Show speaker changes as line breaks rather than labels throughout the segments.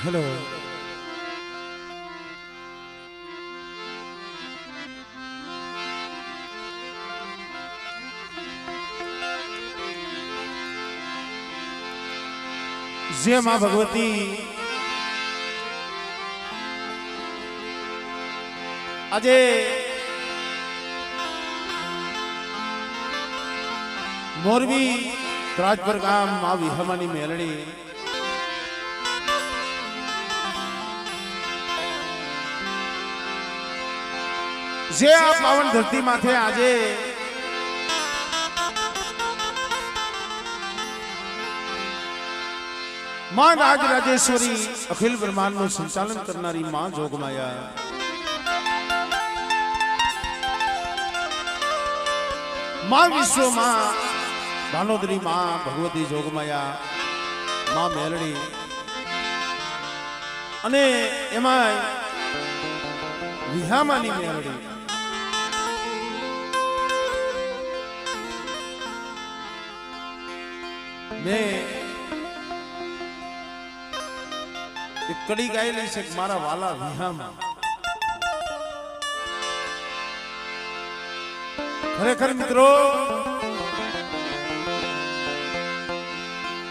Hello જે માં ભગવતી આજે મોરબી રાજપર ગામ માં વિહમાની મેલડી જે આ પાવન ધરતી માથે આજે मां राज राजेश्वरी अखिल ब्रह्मांड નું સંચાલન કરનારી માં જોગમાયા માં વિશ્વમાં ભાનોદરી માં ભગવતી જોગમાયા માં મેલડી અને એમાં વિહામાની મેલડી મેં એક કડી ગાયેલી છે મારા વાલા વિહામાં ખરેખર મિત્રો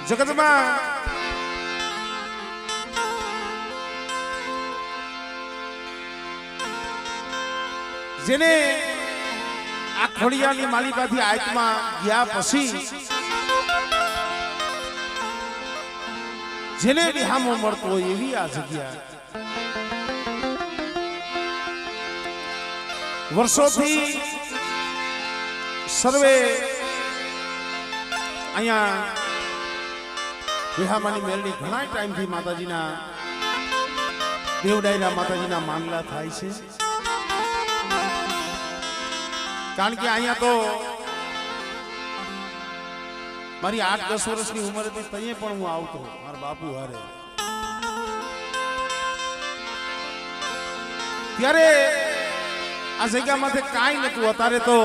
જગતમાં જેને આ ખોડિયાની માલિકાથી આત્મા ગયા પછી જેને વિહામો મળતો હોય એવી આ જગ્યા વર્ષોથી સર્વે અહીંયા વિહામાની મેલડી ઘણા ટાઈમથી માતાજીના દેવડાયરા માતાજીના માનલા થાય છે કારણ કે અહીંયા તો મારી 8-10 વર્ષની ઉંમર હતી તઈએ પણ હું આવતો મારા બાપુ હારે ત્યારે આ જગ્યામાંથી કાંઈ નતું અત્યારે તો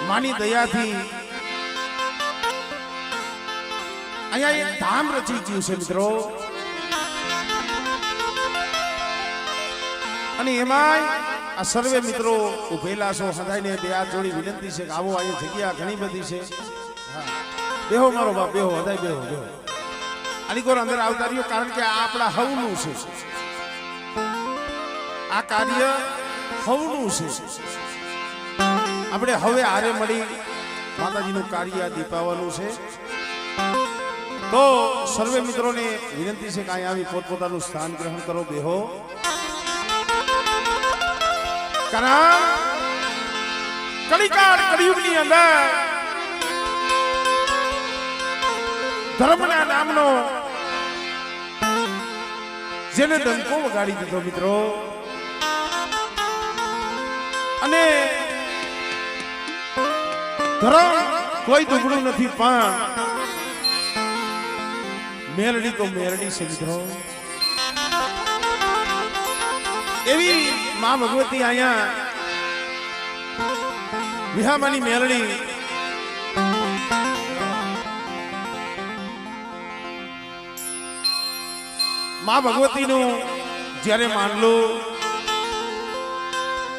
માની દયાથી અહીંયા એક ધામ રચી ગયું છે મિત્રો અને એમાં આ સર્વે મિત્રો ઉભેલા છો સદાયને બે હાથ જોડી વિનંતી છે કે આવો અહીંયા જગ્યા ઘણી બધી છે બેહો મારો બાપ બેહો હદાય બેહો બેહો આલીકોર અંદર આવતા રહ્યો કારણ કે આ આપણા હવનું છે આ કાર્ય હવનું છે આપણે હવે હારે મળી માતાજીનું કાર્ય દીપાવવાનું છે તો સર્વે મિત્રોને વિનંતી છે કે અહીંયા આવી પોતપોતાનું સ્થાન ગ્રહણ કરો બેહો કારણ કલિકાળ કળિયુગની અંદર ધર્મના નામનો જેને ડંકો વગાડી દીધો મિત્રો અને ધર્મ કોઈ દુબળું નથી પણ મેલડી તો મેલડી છે મિત્રો એવી માં ભગવતી અહીંયા વિહામાની મેલડી માં ભગવતીનું જ્યારે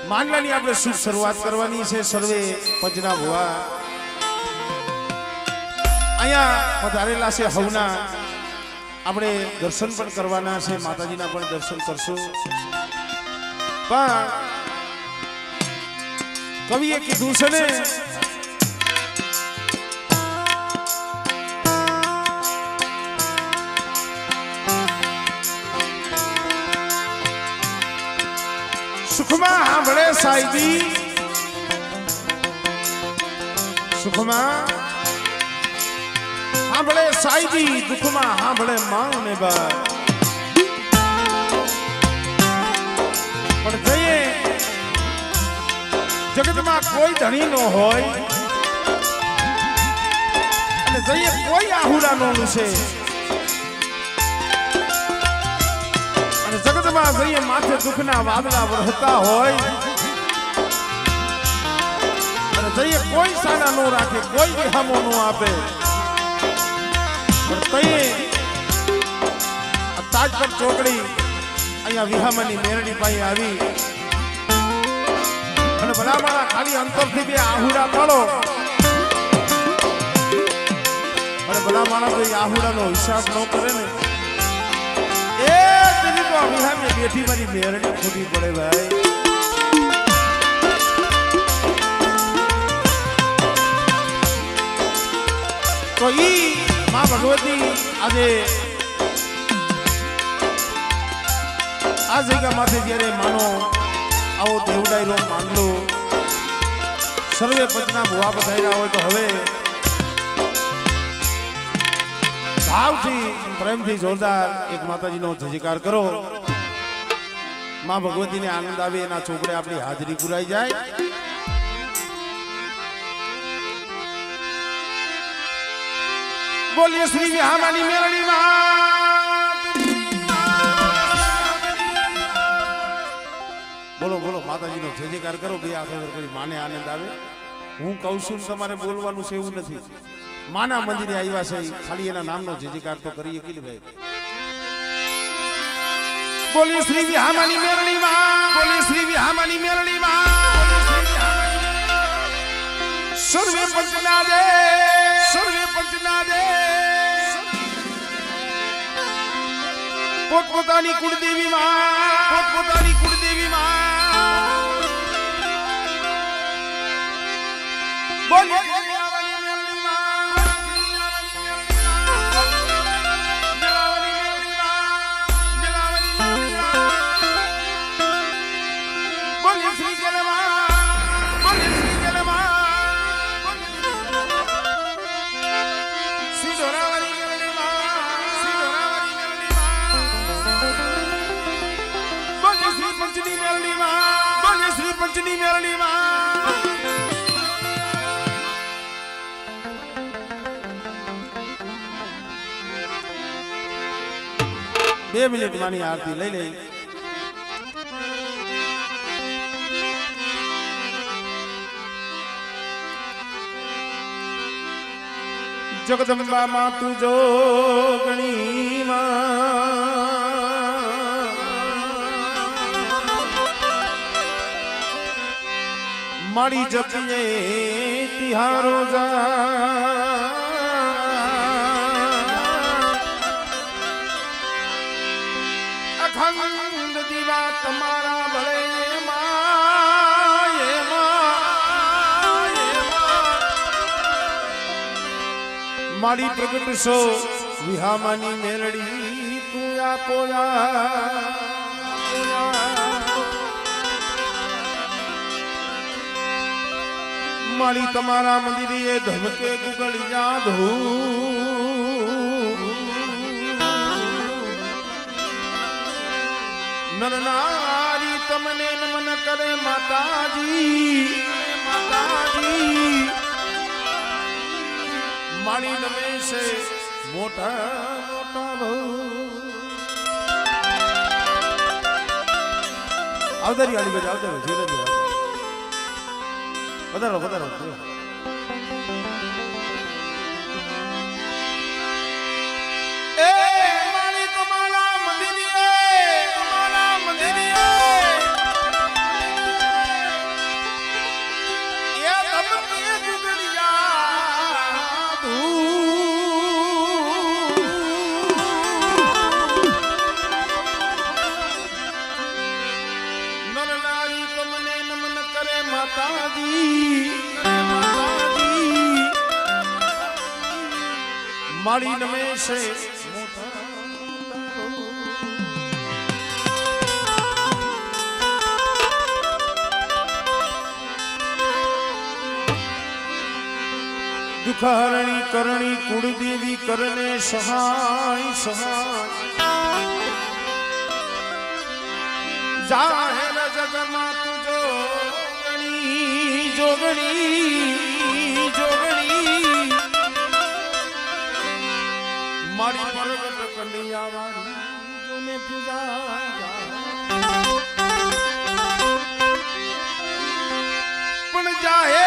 માનલાની આપણે શુભ શરૂઆત કરવાની છે સર્વે પંચના ભુવા અહીંયા પધારેલા છે હવના આપણે દર્શન પણ કરવાના છે માતાજીના પણ દર્શન કરશું પણ કવિએ કીધું છે ને સુખમાં સાંભળે સાહેબી સુખમાં સાંભળે સાહેબી દુઃખમાં સાંભળે માં ને બા પણ જઈએ જગતમાં કોઈ ધણી નો હોય અને જઈએ કોઈ આહુડા નો છે અને જગતમાં જઈએ માથે દુઃખના વાદળા વરસતા હોય અને જઈએ કોઈ સાના નો રાખે કોઈ વિહામો નો આપે પણ તઈએ તાજપર ચોકડી અહીંયા વિહામાની મેરડી પાસે આવી અને ભલામણા ખાલી અંતરથી બે આહુડા પાડો અને ભલામણા કોઈ આહુડાનો હિસાબ ન કરે ને એ તેની તો વિહામે બેઠી મારી મેરડી ખોટી પડે ભાઈ. તો ઈ માં ભગવતી આજે આ જગ્યામાંથી જ્યારે માનો આવો દેવડાયરો માંડલો સર્વે પંચના ભુવા પધાર્યા હોય તો હવે ભાવથી પ્રેમથી જોરદાર એક માતાજીનો જયજયકાર કરો. માં ભગવતીને આનંદ આવે એના ચોપડે આપણી હાજરી પુરાઈ જાય. બોલીએ શ્રી વિહામાની મેરડી માં. બોલો બોલો માતાજીનો જયજયકાર કરો. બે હાથ કરી માને આનંદ આવે. હું કહું છું તમારે બોલવાનું છે એવું નથી. માના મંદિરે આવ્યા છે ખાલી એના નામનો જયજયકાર તો કરીએ કે ભાઈ. બોલીએ શ્રી વિહામાની મેરડી માં. બોલીએ શ્રી વિહામાની મેરડી માં. સર્વે પંચના દે સર્વે પંચના દે પોતપોતાની કુળદેવી માં પોતપોતાની કુળદેવી માં બોલીએ પંચની મેરડી માં. 2 મિનિટ માની આરતી લઈ લઈ. જગદંબા માં તું જોગણી માં મારી જપીએ તિહારો જા અખંડ દીવા તમારા ભળે મારી પ્રગટ સો વિહામાની મેરડી તું આપોયા મારી તમારા મંદિરે ધમકે ગુગળી જાધુ નરનારી તમને નમન કરે માતાજી માતાજી મારી નમે છે મોટા મોટા બહુ આવદારી આલી બેટા આવદારો ધીરે ધીરે વધારો વધારો એ મારી તમારા મંદિરે એ ધમકે ગુગળિયા નરનારી તમને નમન કરે માતાજી મારી નમે છે દુખારણી કરણી કુળદેવી કરને સહાય સહાય જાહેર જગમાં તું જોગણી જોગણી જોગણી મારી પ્રગટ કન્યા વાળી જોને પૂજા પણ જાહે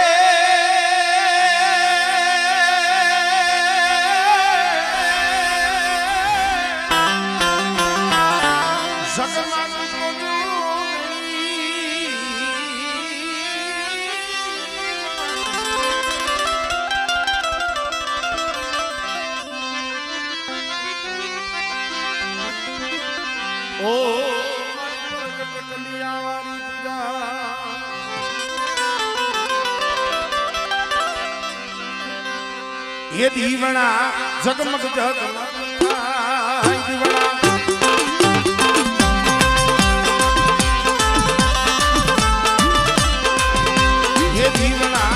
એ દીવણા જગમગ જગમગ થાય દીવણા એ દીવણા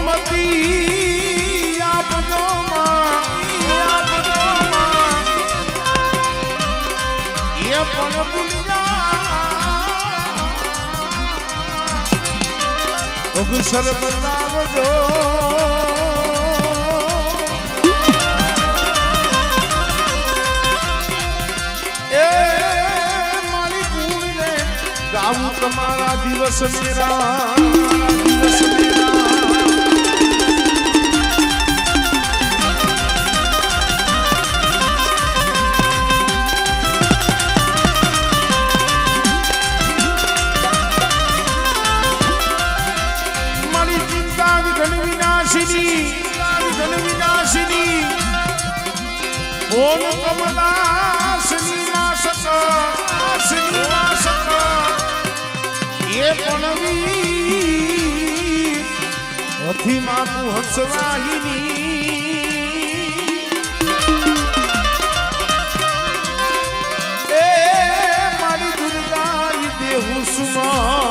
ઓમતી આપજો માં એ પણ ભૂલ્યા અગસર બતાવજો એ મારી ગુણને ગાવું તમારા દિવસ મેરા દિવસ મેરા ઓમ કમલાસની માસક એ પણવી હથી માતું હંસવાહિની એ મારી દુર્ગા દેહુ સુમા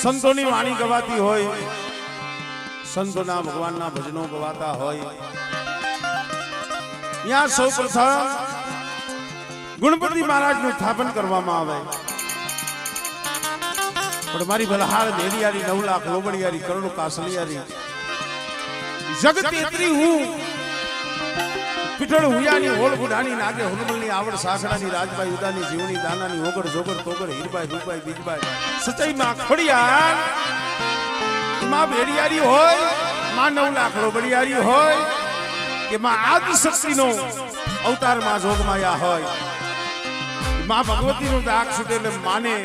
સંતોની વાણી ગવાતી હોય, સંતોના ભગવાનના ભજનો ગવાતા હોય, ત્યાં સૌ પ્રથમ ગણપતિ મહારાજનું સ્થાપન કરવામાં આવે. પણ મારી ભલહાર મેડિયારી 9 લાખ લોબડિયારી કરોડો કાસલિયારી જગત એતરી હું પીઠળ હુયાની હોળ ગુડાની નાગે હુલમલની આવડ સાસડાની રાજભાઈ ઉદાની જીવની દાનાની ઓગળ જોગળ તોગળ હીરભાઈ રૂપાઈ બીજભાઈ સચાઈમાં ખોડિયાર માં બેડિયારી હોય, માં 9 લાખ લોબડિયારી હોય કે માં આદિ શક્તિનો અવતારમાં જોગમાયા હોય, માં ભગવતીનો દાગ છૂટે એટલે માને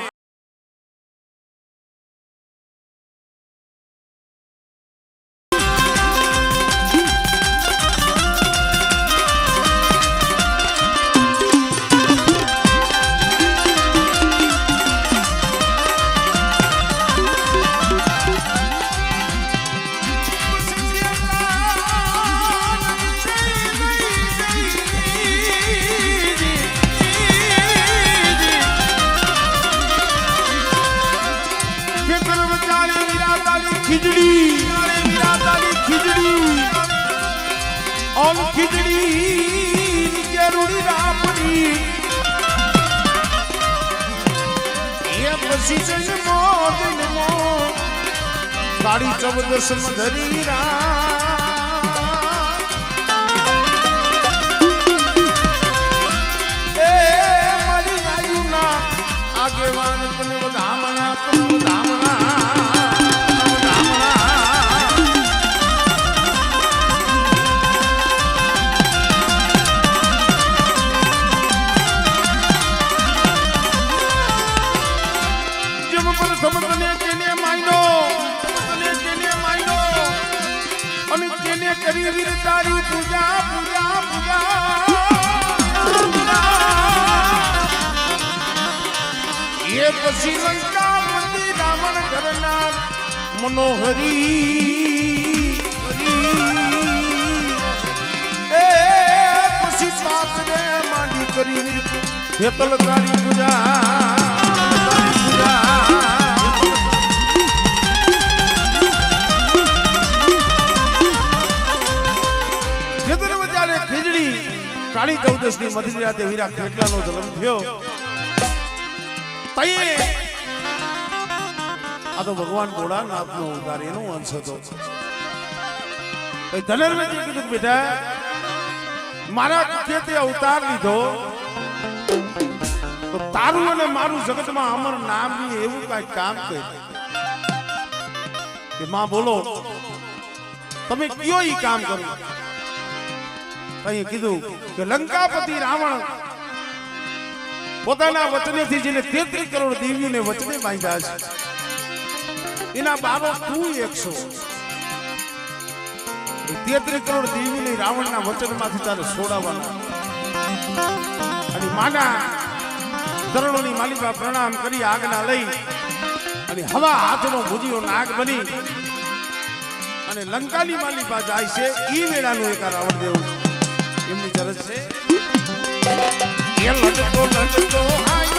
સાડી 14 ધરી મારી આયુના આગેવાન ધામણા કરી વીર તારી પૂજા પૂજા પૂજા એ પછી લંકા મંદિર રાવણ કરનાર મનોહરી એ પછી પાપ ને માંડી કરી હેતલ તારી પૂજા કાળી 14 ની મધની રાતે વીરા ખેટલાનો જન્મ થયો. આ તો ભગવાન ભોળાનાથનો અવતાર એનો અંશ હતો. ધનર્વજી કીધું બેટા મારા ખેતે અવતાર લીધો તો તારું અને મારું જગતમાં અમર નામ ની એવું કઈ કામ કર્યું કે માં બોલો તમે કયો ઈ કામ કરો. કઈ કીધું કે લંકાપતિ રાવણ પોતાના વચનેથી જેને 33 કરોડ દેવીઓને વચને બાંધ્યા છે એના બારો તું 100 33 કરોડ દેવીને રાવણના વચનમાંથી તારે છોડાવવાના અને માના તરણોની માલિકા પ્રણામ કરી આજ્ઞા લઈ અને હવા હાથનો ભુજીયો નાગ બની અને લંકાની માલિકા જાય છે ઈ વેળાનું એક રાવણ દેવ એમની ચરજ છે એ લડતો લડતો આયો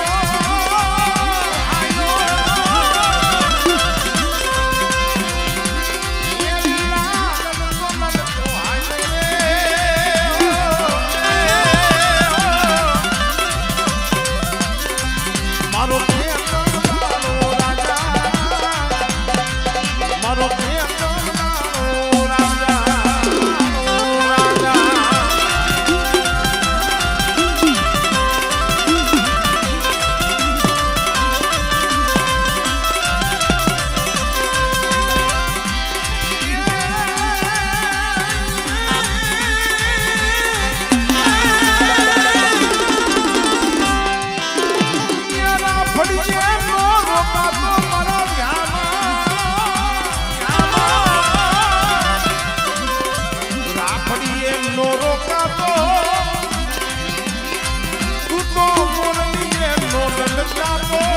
તું તો મોરલીએ નો લલચાતો